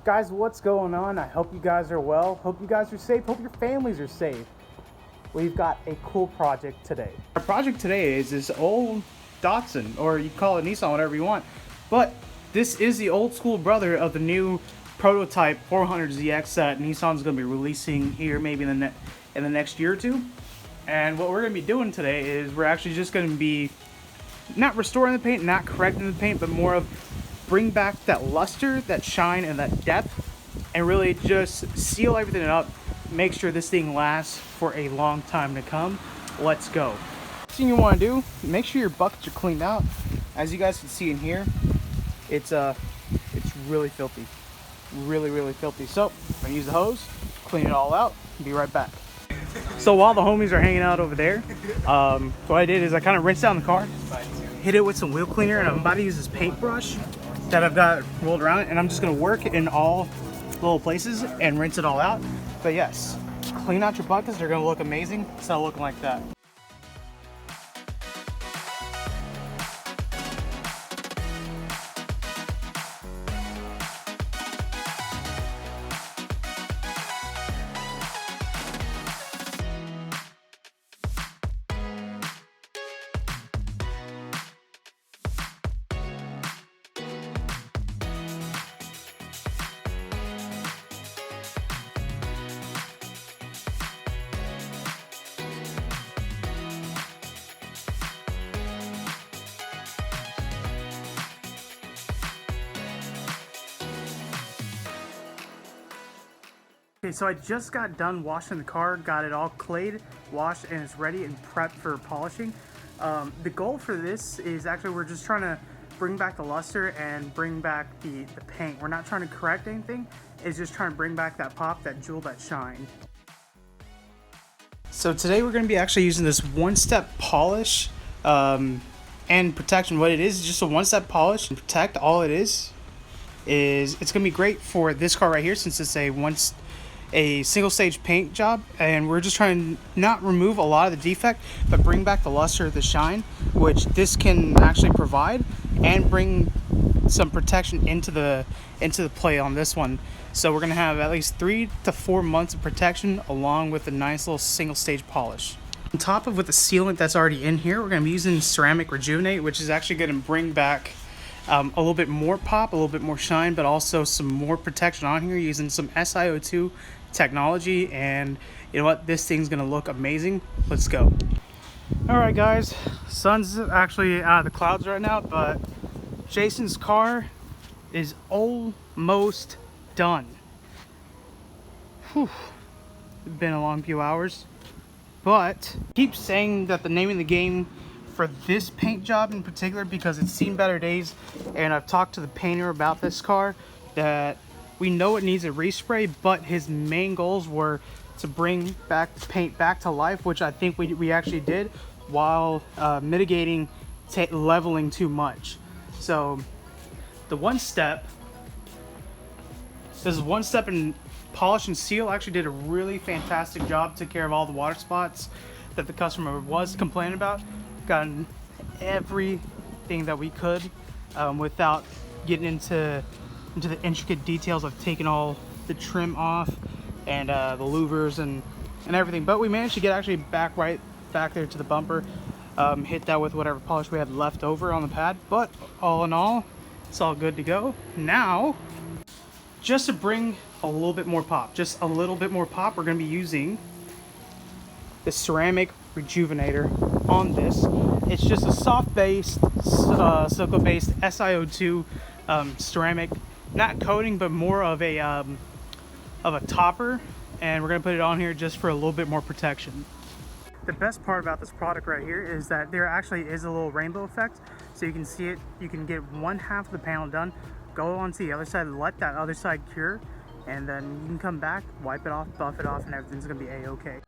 Guys, what's going on? I hope you guys are well. Hope you guys are safe. Hope your families are safe. We've got a cool project today. Our project today is this old Datsun, or you call it Nissan, whatever you want. But this is the old school brother of the new prototype 400ZX that Nissan's going to be releasing here maybe in the next year or two. And what we're going to be doing today is we're actually just going to be not restoring the paint, not correcting the paint, but more of bring back that luster, that shine, and that depth, and really just seal everything up, make sure this thing lasts for a long time to come. Let's go. First thing you want to do, make sure your buckets are cleaned out. As you guys can see in here, it's really filthy, really filthy. So I'm gonna use the hose, clean it all out, and be right back. So while the homies are hanging out over there, what I did is I kind of rinsed down the car, hit it with some wheel cleaner, and I'm about to use this paintbrush that I've got rolled around it, and I'm just gonna work in all little places and rinse it all out. But yes, clean out your buckets, they're gonna look amazing instead of looking like that. Okay, so I just got done washing the car, got it all clayed, washed, and it's ready and prepped for polishing. The goal for this is actually we're just trying to bring back the luster and bring back the paint. We're not trying to correct anything, it's just trying to bring back that pop, that jewel, that shine. So today we're going to be actually using this one-step polish and protection. What it is just a one-step polish and protect. All it is it's going to be great for this car right here since it's a single stage paint job, and we're just trying to not remove a lot of the defect but bring back the luster, the shine, which this can actually provide, and bring some protection into the play on this one. So we're going to have at least 3 to 4 months of protection along with a nice little single stage polish. On top of with the sealant that's already in here, we're going to be using ceramic rejuvenate, which is actually going to bring back a little bit more pop, a little bit more shine, but also some more protection on here using some SiO2 technology. And you know what, this thing's gonna look amazing. Let's go. All right guys, sun's actually out of the clouds right now, but Jason's car is almost done. Whew. It's been a long few hours, but I keep saying that the name of the game for this paint job in particular, because it's seen better days, and I've talked to the painter about this car, that we know it needs a respray, but his main goals were to bring back the paint back to life, which I think we actually did, while mitigating leveling too much. So this one step in polish and seal actually did a really fantastic job, took care of all the water spots that the customer was complaining about. Gotten everything that we could without getting into the intricate details of taking all the trim off and the louvers and everything. But we managed to get actually right back there to the bumper, hit that with whatever polish we had left over on the pad. But all in all, it's all good to go. Now, just to bring a little bit more pop, we're going to be using the ceramic rejuvenator on this. It's just a soft-based, silica-based SiO2 ceramic, not coating, but more of a topper, and we're gonna put it on here just for a little bit more protection. The best part about this product right here is that there actually is a little rainbow effect, so you can see it. You can get one half of the panel done, go on to the other side, let that other side cure, and then you can come back, wipe it off, buff it off, and everything's gonna be a-okay.